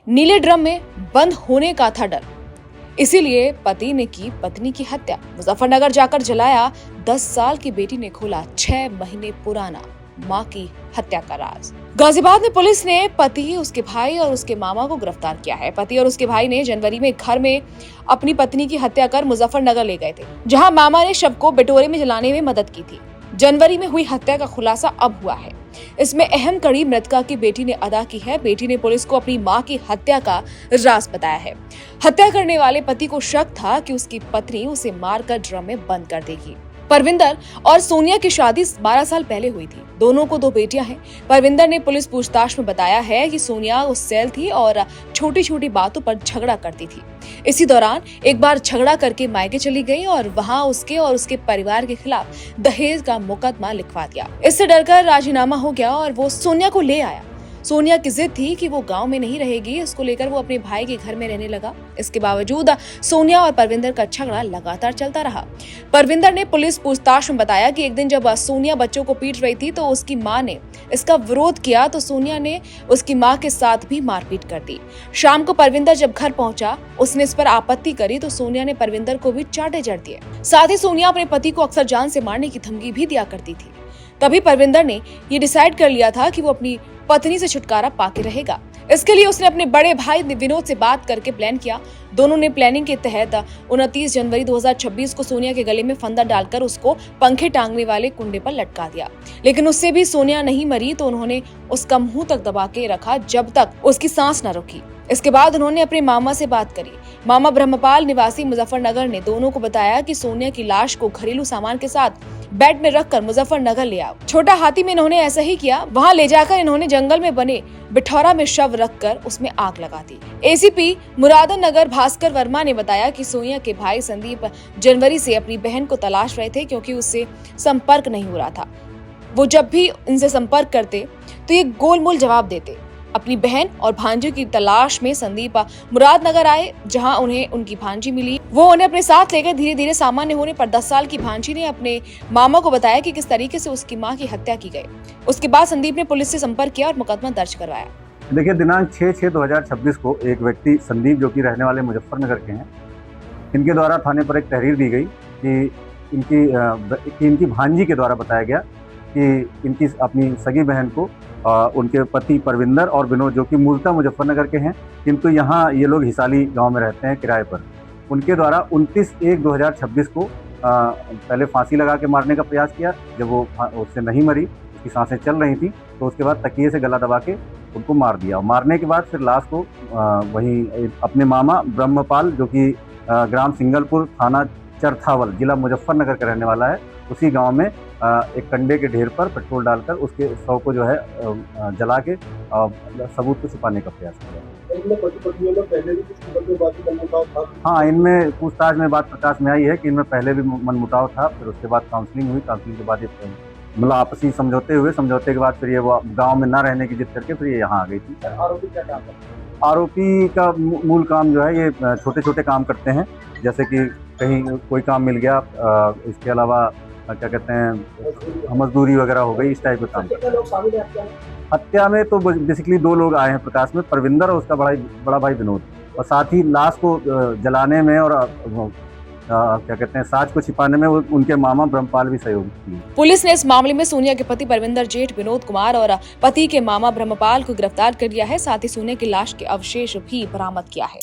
नीले ड्रम में बंद होने का था डर, इसीलिए पति ने की पत्नी की हत्या। मुजफ्फरनगर जाकर जलाया 10 साल की बेटी ने खोला 6 महीने पुराना मां की हत्या का राज। गाजियाबाद में पुलिस ने पति, उसके भाई और उसके मामा को गिरफ्तार किया है। पति और उसके भाई ने जनवरी में घर में अपनी पत्नी की हत्या कर मुजफ्फरनगर ले गए थे, जहां मामा ने शव को बिटोरे में जलाने में मदद की थी। जनवरी में हुई हत्या का खुलासा अब हुआ है। इसमें अहम कड़ी मृतका की बेटी ने अदा की है। बेटी ने पुलिस को अपनी मां की हत्या का राज बताया है। हत्या करने वाले पति को शक था कि उसकी पत्नी उसे मारकर ड्रम में बंद कर देगी। परविंदर और सोनिया की शादी 12 साल पहले हुई थी। दोनों को 2 बेटियां हैं। परविंदर ने पुलिस पूछताछ में बताया है कि सोनिया गुस्सैल थी और छोटी छोटी बातों पर झगड़ा करती थी। इसी दौरान एक बार झगड़ा करके मायके चली गई और वहां उसके और उसके परिवार के खिलाफ दहेज का मुकदमा लिखवा दिया। इससे डरकर राजीनामा हो गया और वो सोनिया को ले आया। सोनिया की जिद थी कि वो गांव में नहीं रहेगी, इसको लेकर वो अपने भाई के घर में रहने लगा। इसके बावजूद सोनिया और परविंदर का झगड़ा लगातार चलता रहा। परविंदर ने पुलिस पूछताछ में बताया कि एक दिन जब सोनिया बच्चों को पीट रही थी तो उसकी मां ने इसका विरोध किया तो सोनिया ने उसकी मां के साथ भी मारपीट कर दी। शाम को परविंदर जब घर पहुंचा, उसने इस पर आपत्ति करी तो सोनिया ने परविंदर को भी चाटे जड़ दिए। साथ ही सोनिया अपने पति को अक्सर जान से मारने की धमकी भी दिया करती थी। तभी परविंदर ने ये डिसाइड कर लिया था कि वो अपनी पत्नी से छुटकारा पाके रहेगा। इसके लिए उसने अपने बड़े भाई विनोद से बात करके प्लान किया। दोनों ने प्लानिंग के तहत 29 जनवरी 2026 को सोनिया के गले में फंदा डालकर उसको पंखे टांगने वाले कुंडे पर लटका दिया। लेकिन उससे भी सोनिया नहीं मरी तो उन्होंने उसका मुंह तक दबा के रखा जब तक उसकी सांस न रुकी। इसके बाद उन्होंने अपने मामा से बात करी। मामा ब्रह्मपाल निवासी मुजफ्फरनगर ने दोनों को बताया कि सोनिया की लाश को घरेलू सामान के साथ बेड में रखकर मुजफ्फरनगर ले आओ। छोटा हाथी में इन्होंने ऐसा ही किया। वहां ले जाकर इन्होंने जंगल में बने बिठौरा में शव रखकर उसमें आग लगा दी। एसीपी मुरादनगर भास्कर वर्मा ने बताया कि सोनिया के भाई संदीप जनवरी से अपनी बहन को तलाश रहे थे, क्योंकि उससे संपर्क नहीं हो रहा था। वो जब भी इनसे संपर्क करते तो ये गोलमोल जवाब देते। अपनी बहन और भांजी की तलाश में संदीप मुरादनगर आए, जहां उन्हें उनकी भांजी मिली। वो उन्हें अपने साथ लेकर धीरे धीरे सामान्य होने पर 10 साल की भांजी ने अपने मामा को बताया कि किस तरीके से उसकी मां की हत्या की गई। उसके बाद संदीप ने पुलिस से संपर्क किया और मुकदमा दर्ज करवाया। देखिए, दिनांक 6/6/2026 को एक व्यक्ति संदीप, जो कि रहने वाले मुजफ्फरनगर के हैं, इनके द्वारा थाने पर एक तहरीर दी गई कि इनकी भांजी के द्वारा बताया गया कि इनकी अपनी सगी बहन को उनके पति परविंदर और विनोद, जो कि मूलतः मुजफ्फरनगर के हैं किंतु यहाँ ये लोग हिसाली गांव में रहते हैं किराए पर, उनके द्वारा 29/1/2026 को पहले फांसी लगा के मारने का प्रयास किया। जब वो उससे नहीं मरी, उसकी सांसें चल रही थी, तो उसके बाद तकिए से गला दबा के उनको मार दिया। मारने के बाद फिर लाश को वहीं अपने मामा ब्रह्मपाल, जो कि ग्राम सिंगलपुर, थाना चरथावल, जिला मुजफ्फरनगर का रहने वाला है, उसी गांव में एक कंडे के ढेर पर पेट्रोल डालकर उसके शव को जो है जला के सबूत को छुपाने का प्रयास किया। हाँ, इनमें पूछताछ में बात प्रकाश में आई है कि इनमें पहले भी मनमुटाव था। फिर उसके बाद काउंसलिंग हुई। काउंसलिंग के बाद मतलब आपसी समझौते के बाद फिर ये वो गाँव में न रहने की जिद करके फिर ये यहाँ आ गई थी। आरोपी क्या काम करता है? आरोपी का मूल काम जो है, ये छोटे छोटे काम करते हैं, जैसे कि कहीं कोई काम मिल गया, इसके अलावा क्या कहते हैं, मजदूरी वगैरह हो गई, इस टाइप के काम करते हैं। हत्या में तो बेसिकली 2 लोग आए हैं प्रकाश में, परविंदर और उसका बड़ा भाई विनोद, और साथ ही लाश को जलाने में और क्या कहते हैं, साज को छिपाने में उनके मामा ब्रह्मपाल भी सहयोग किए। पुलिस ने इस मामले में सोनिया के पति परविंदर जेठ विनोद कुमार और पति के मामा ब्रह्मपाल को गिरफ्तार कर लिया है। साथ ही सोनिया की लाश के अवशेष भी बरामद किया है।